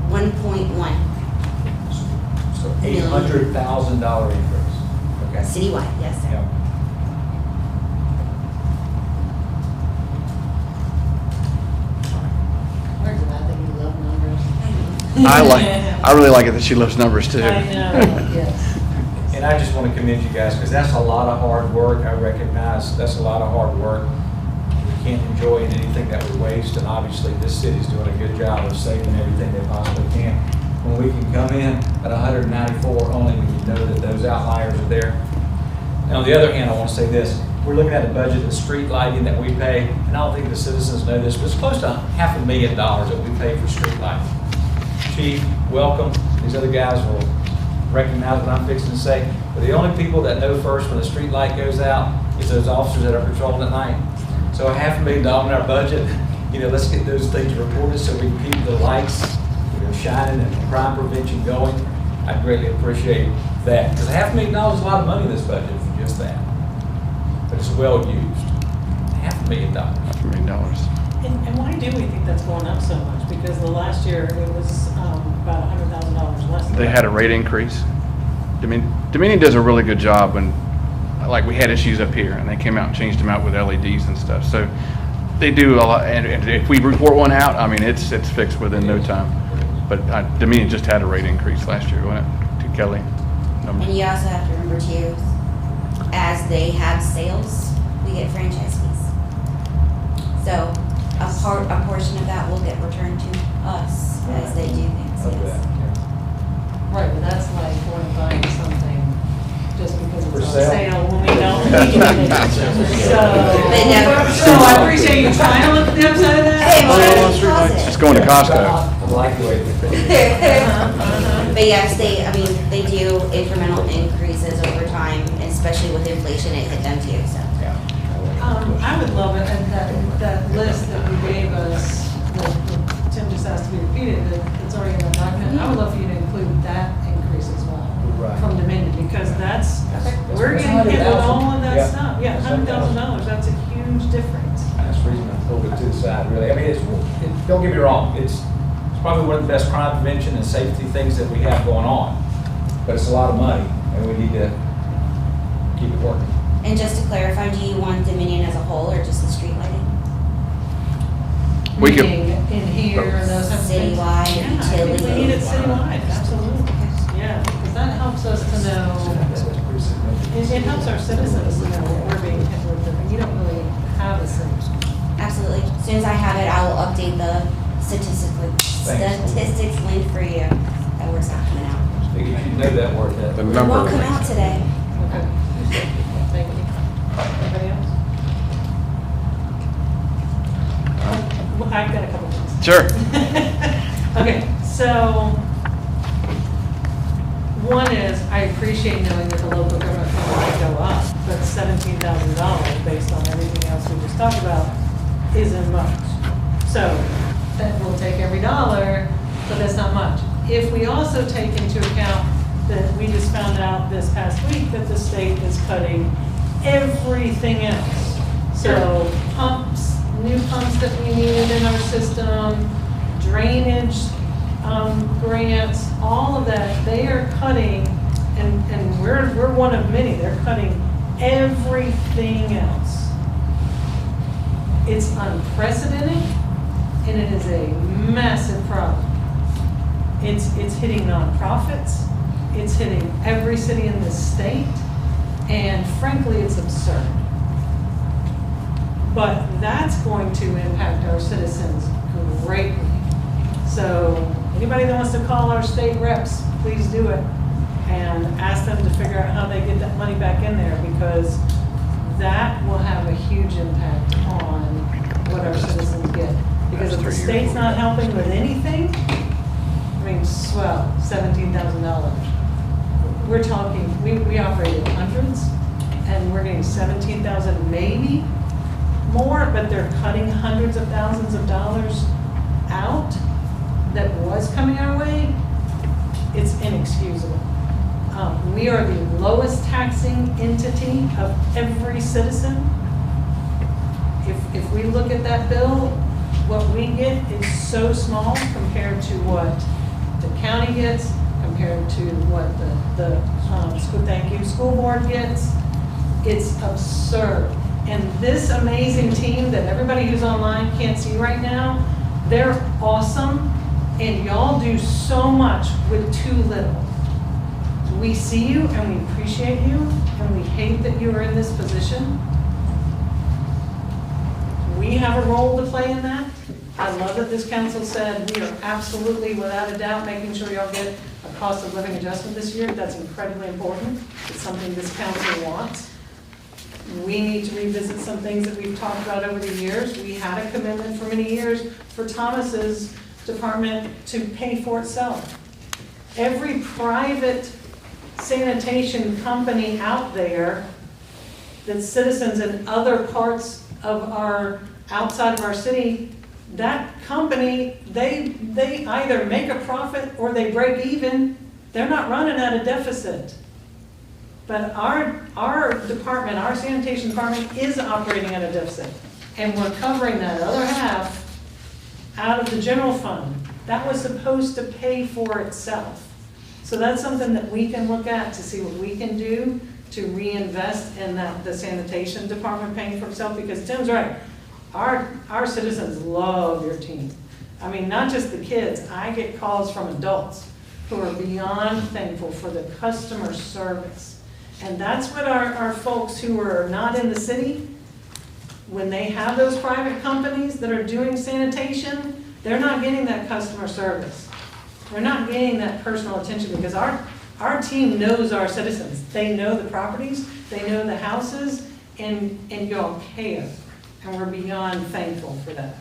1.1 So $800,000 increase. Okay. citywide. Yes, sir. Yeah. We're glad that you love numbers. I really like it that she loves numbers too. I know, yes. And I just want to commend you guys, because that's a lot of hard work. I recognize that's a lot of hard work. We can't enjoy anything that we waste, and obviously this city's doing a good job of saving everything they possibly can. When we can come in at 194 only when you know that those outliers are there. And on the other hand, I want to say this. We're looking at a budget of street lighting that we pay, and I don't think the citizens know this, but it's close to $500,000 that we pay for street lighting. Chief, welcome. These other guys will recognize what I'm fixing to say. But the only people that know first when the street light goes out is those officers that are patrolling at night. So $500,000 in our budget, let's get those things reported so we can keep the lights shining and crime prevention going. I greatly appreciate that. Because $500,000 is a lot of money in this budget for just that. But it's well used. $500,000. $500,000. And why do we think that's going up so much? Because the last year, it was about $100,000 less. They had a rate increase. Dominion does a really good job when, like, we had issues up here and they came out and changed them out with LEDs and stuff. So they do a lot, and if we report one out, I mean, it's fixed within no time. But Dominion just had a rate increase last year, wasn't it, to Kelly? And you also have to remember too, as they have sales, we get franchise fees. So a portion of that will get returned to us as they do things. Of Yes. that, yeah. Right, but that's like going and buying something just because For it's on sale. sale when we don't need it. But So I appreciate you trying to look at the upside of that. Hey, well, that's positive. Just going to Costco. I like the way you think. But yes, they do incremental increases over time, and especially with inflation, it hit them too, so. I would love it, and that list that you gave us, that Tim just asked to be repeated, that's already in the document, I would love for you to include that increase as well. Right. From Dominion, because we're That's getting hit with all of $100,000. that stuff. Yeah, $100,000, that's a huge difference. That's the reason I pulled it to the side, really. I mean, don't get me wrong, it's probably one of the best crime prevention and safety things that we have going on. But it's a lot of money, and we need to keep it working. And just to clarify, do you want Dominion as a whole, or just the street lighting? We could- Meaning in here and those types of things. Citywide, Yeah, I think we need it utility. citywide, absolutely. Yeah, because helps us to know, it helps our citizens to know what we're being hit with, and you don't really have a sense. Absolutely. As soon as I have it, I will update the statistics link for you. That word's not coming out. You know that word, that. The It number won't come link. out today. Okay. Thank you. Anybody else? Well, I've got a couple things. Sure. Okay, so one is, I appreciate knowing that the local government fund might go up, but $17,000 based on everything else we just talked about isn't much. So that will take every dollar, but that's not much. If we also take into account that we just found out this past week that the state is cutting everything else. So pumps, new pumps that we needed in our system, drainage grants, all of that, they are cutting, and we're one of many, they're cutting everything else. It's unprecedented, and it is a massive problem. It's hitting nonprofits, it's hitting every city in this state, and frankly, it's absurd. But that's going to impact our citizens greatly. So anybody that wants to call our state reps, please do it, and ask them to figure out how they get that money back in there, because that will have a huge impact on what our citizens get. Because if the state's not helping with anything, I mean, swell, $17,000. We're talking, we operate in hundreds, and we're getting 17,000 maybe more, but they're cutting hundreds of thousands of dollars out that was coming our way. It's inexcusable. We are the lowest taxing entity of every citizen. If we look at that bill, what we get is so small compared to what the county gets, compared to what the school board gets. It's absurd. And this amazing team that everybody who's online can't see right now, they're awesome, and y'all do so much with too little. We see you and we appreciate you, and we hate that you are in this position. We have a role to play in that. I love that this council said we are absolutely, without a doubt, making sure y'all get a cost of living adjustment this year. That's incredibly important. It's something this council wants. We need to revisit some things that we've talked about over the years. We had a commitment for many years for Thomas's department to pay for itself. Every private sanitation company out there that's citizens in other parts of outside of our city, that company, they either make a profit or they break even. They're not running at a deficit. But our department, our sanitation department is operating at a deficit. And we're covering that other half out of the general fund. That was supposed to pay for itself. So that's something that we can look at to see what we can do to reinvest in the sanitation department paying for itself, because Tim's right. Our citizens love your team. I mean, not just the kids. I get calls from adults who are beyond thankful for the customer service. And that's what our folks who are not in the city, when they have those private companies that are doing sanitation, they're not getting that customer service. They're not getting that personal attention, because our team knows our citizens. They know the properties, they know the houses, and y'all care. And we're beyond thankful for that.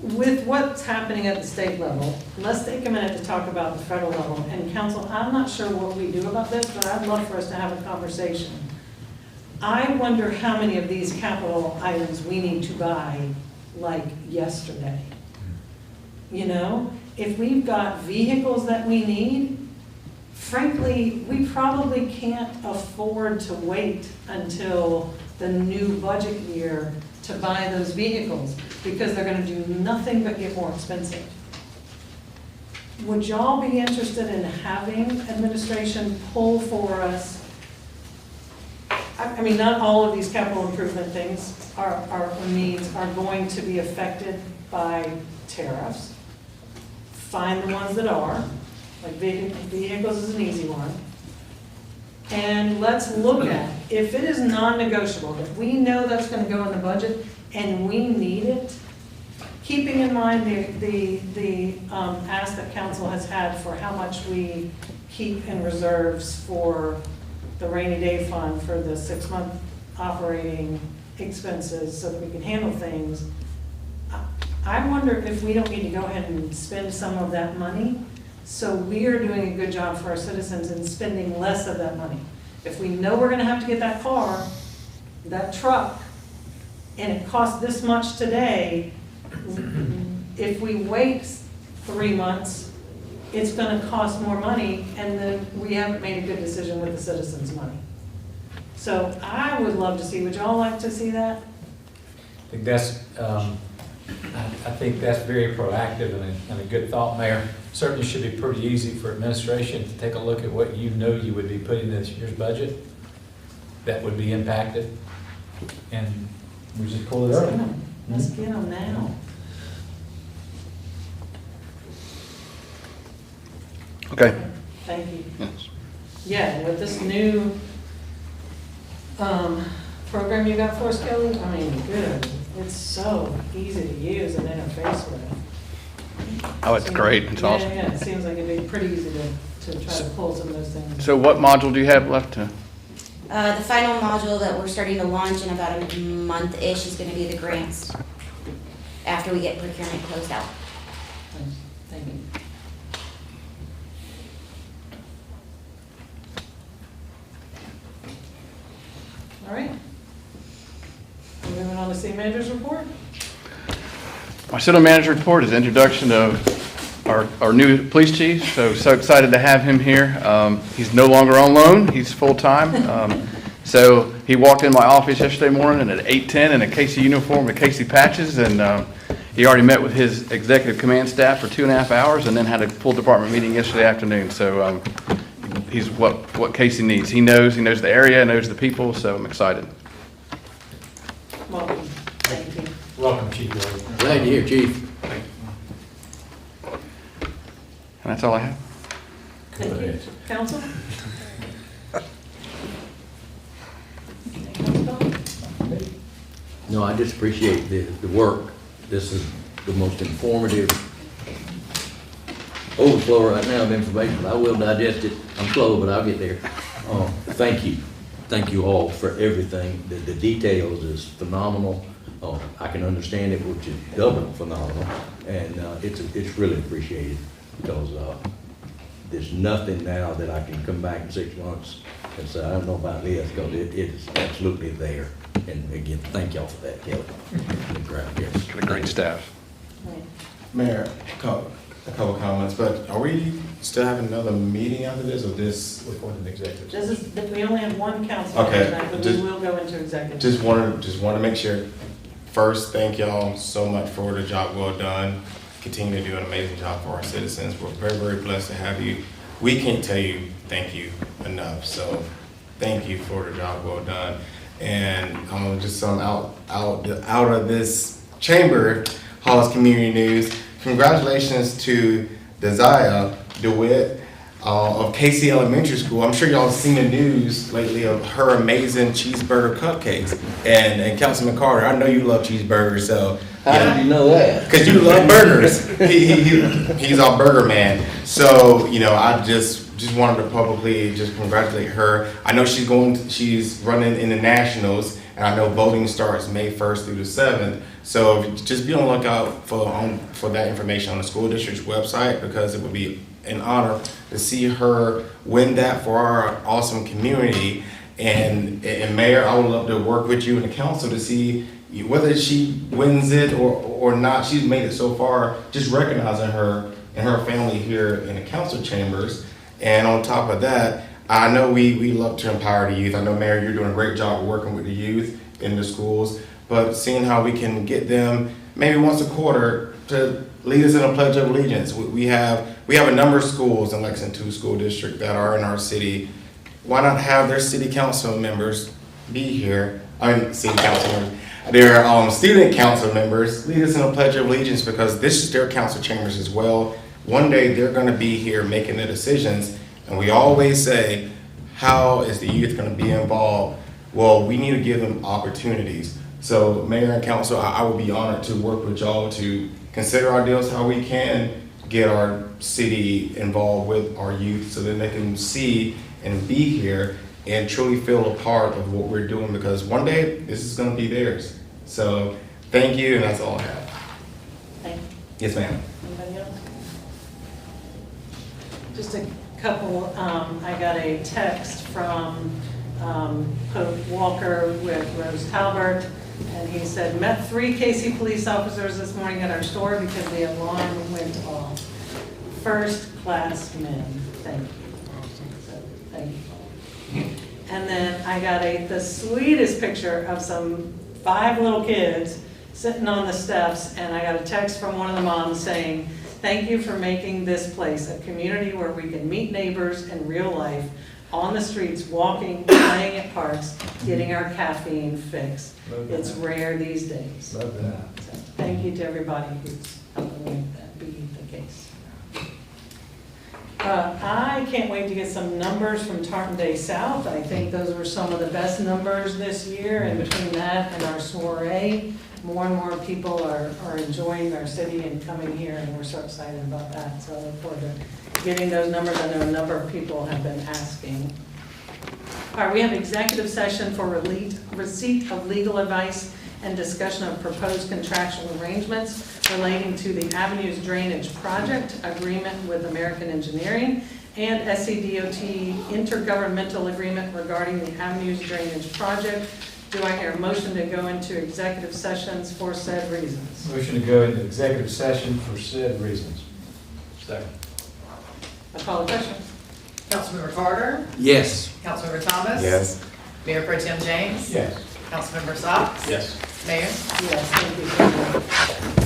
With what's happening at the state level, let's take a minute to talk about the federal level. And council, I'm not sure what we do about this, but I'd love for us to have a conversation. I wonder how many of these capital items we need to buy like yesterday. You know, if we've got vehicles that we need, frankly, we probably can't afford to wait until the new budget year to buy those vehicles, because they're going to do nothing but get more expensive. Would y'all be interested in having administration pull for us? I mean, not all of these capital improvement things or needs are going to be affected by tariffs. find the ones that are, like vehicles is an easy one. And let's look at, if it is non-negotiable, that we know that's gonna go in the budget and we need it, keeping in mind the ask that council has had for how much we keep in reserves for the rainy day fund for the 6-month operating expenses so that we can handle things. I wonder if we don't need to go ahead and spend some of that money, so we are doing a good job for our citizens in spending less of that money. If we know we're gonna have to get that car, that truck, and it costs this much today, if we wait 3 months, it's gonna cost more money, and then we haven't made a good decision with the citizens' money. So I would love to see, would y'all like to see that? I think that's, I think that's very proactive and a good thought, Mayor. Certainly should be pretty easy for administration to take a look at what you know you would be putting in this year's budget that would be impacted, and we just pull it Let's up. get 'em. Let's get them now. Okay. Thank you. Yes. Yeah, with this new program you got for us, Kelly, I mean, good. It's so easy to use and interface with. Oh, it's great. It's awesome. Yeah, it seems like it'd be pretty easy to try to pull some of those things. So what module do you have left to? The final module that we're starting to launch in about a month-ish is gonna be the grants, after we get procurement closed out. Thank you. All right. Moving on to city manager's report. My city manager report is introduction of our new police chief, so excited to have him here. He's no longer on loan, he's full-time. So he walked in my office yesterday morning at 8:10 in a Cayce uniform with Cayce patches, and he already met with his executive command staff for 2.5 hours and then had a full department meeting yesterday afternoon. So he's what Cayce needs. He knows the area, knows the people, so I'm excited. Welcome. Thank you. Welcome, Chief. Glad you're here, Chief. And that's all I have. Thank you. Council? No, I just appreciate the work. This is the most informative overflow right now of information. I will digest it. I'm slow, but I'll get there. Thank you. Thank you all for everything. The details is phenomenal. I can understand it, which is double phenomenal. And it's really appreciated because there's nothing now that I can come back in 6 months and say, I don't know about this, because it is absolutely there. And again, thank y'all for that, Kelly. A great staff. Mayor, a couple comments, but are we still having another meeting after this, or this? We're going to executive. This is, we only have one council Okay, tonight, but we will go into executive. Just want to make sure. First, thank y'all so much for the job well done. Continue to do an amazing job for our citizens. We're very, very blessed to have you. We can't tell you thank you enough. So thank you for the job well done. And just some out of this chamber, Hollis Community News. Congratulations to Desire DeWitt of Cayce Elementary School. I'm sure y'all have seen the news lately of her amazing cheeseburger cupcakes. And Councilman Carter, I know you love cheeseburgers, so. How did you know that? Because you love burgers. He's our burger man. So, I just wanted to publicly just congratulate her. I know she's running in the nationals, and I know voting starts May 1st through the 7th. So just be on the lookout for that information on the school district's website, because it would be an honor to see her win that for our awesome community. And Mayor, I would love to work with you and the council to see whether she wins it or not. She's made it so far, just recognizing her and her family here in the council chambers. And on top of that, I know we love to empower the youth. I know, Mayor, you're doing a great job working with the youth in the schools, but seeing how we can get them maybe once a quarter to lead us in a Pledge of Allegiance. We have a number of schools in Lexington 2 School District that are in our city. Why not have their city council members be here? City council members. Their student council members lead us in a Pledge of Allegiance, because this is their council chambers as well. one day they're gonna be here making the decisions, and we always say, how is the youth gonna be involved? Well, we need to give them opportunities. So Mayor and Council, I would be honored to work with y'all to consider our deals, how we can get our city involved with our youth so that they can see and be here and truly feel a part of what we're doing, because one day this is gonna be theirs. So thank you, and that's all I have. Thank you. Yes, ma'am. Anybody else? Just a couple, I got a text from Pope Walker with Rose Talbert, and he said, met 3 Cayce police officers this morning at our store because the alarm went off. First class men, thank you. So, thank you. And then I got the sweetest picture of some 5 little kids sitting on the steps, and I got a text from one of the moms saying, thank you for making this place a community where we can meet neighbors in real life, on the streets, walking, playing at parks, getting our caffeine fix. It's rare these days. Love that. So, thank you to everybody who's helping make that be the case. I can't wait to get some numbers from Tartan Day South. I think those were some of the best numbers this year, and between that and our soiree, more and more people are enjoying our city and coming here, and we're so excited about that. So I look forward to getting those numbers. I know a number of people have been asking. All right, we have executive session for receipt of legal advice and discussion of proposed contractual arrangements relating to the Avenues Drainage Project agreement with American Engineering and SCDOT intergovernmental agreement regarding the Avenues Drainage Project. Do I hear a motion to go into executive sessions for said reasons? Motion to go into executive session for said reasons. Second. I call the question. Councilmember Carter? Yes. Councilmember Thomas? Yes. Mayor Pro Tem James? Yes. Councilmember Socks? Yes. Mayor? Yes, thank you so much.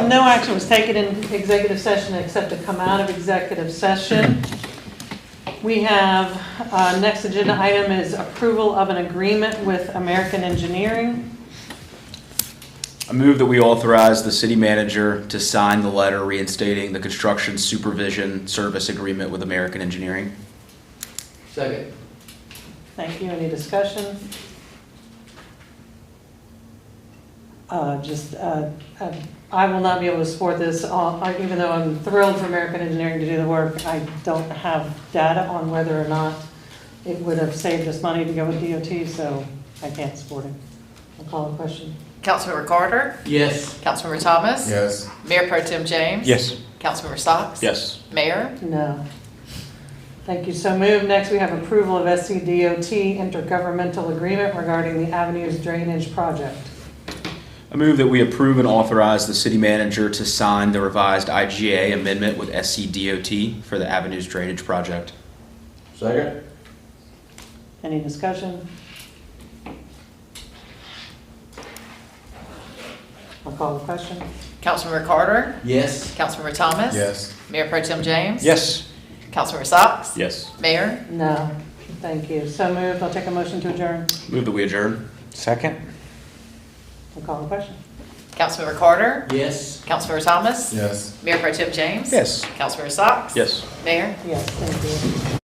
No action was taken in executive session except to come out of executive session. We have, next agenda item is approval of an agreement with American Engineering. I move that we authorize the city manager to sign the letter reinstating the construction supervision service agreement with American Engineering. Second. Thank you. Any discussion? I will not be able to support this, even though I'm thrilled for American Engineering to do the work. I don't have data on whether or not it would have saved us money to go with DOT, so I can't support it. I'll call the question. Councilmember Carter? Yes. Councilmember Thomas? Yes. Mayor Pro Tem James? Yes. Councilmember Socks? Yes. Mayor? No. Thank you. So moved. Next, we have approval of SCDOT intergovernmental agreement regarding the Avenues Drainage Project. I move that we approve and authorize the city manager to sign the revised IGA amendment with SCDOT for the Avenues Drainage Project. Second. Any discussion? I'll call the question. Councilmember Carter? Yes. Councilmember Thomas? Yes. Mayor Pro Tem James? Yes. Councilmember Socks? Yes. Mayor? No. Thank you. So moved. I'll take a motion to adjourn. Move that we adjourn. Second. I'll call the question. Councilmember Carter? Yes. Councilmember Thomas? Yes. Mayor Pro Tem James? Yes. Councilmember Socks? Yes. Mayor? Yes, thank you.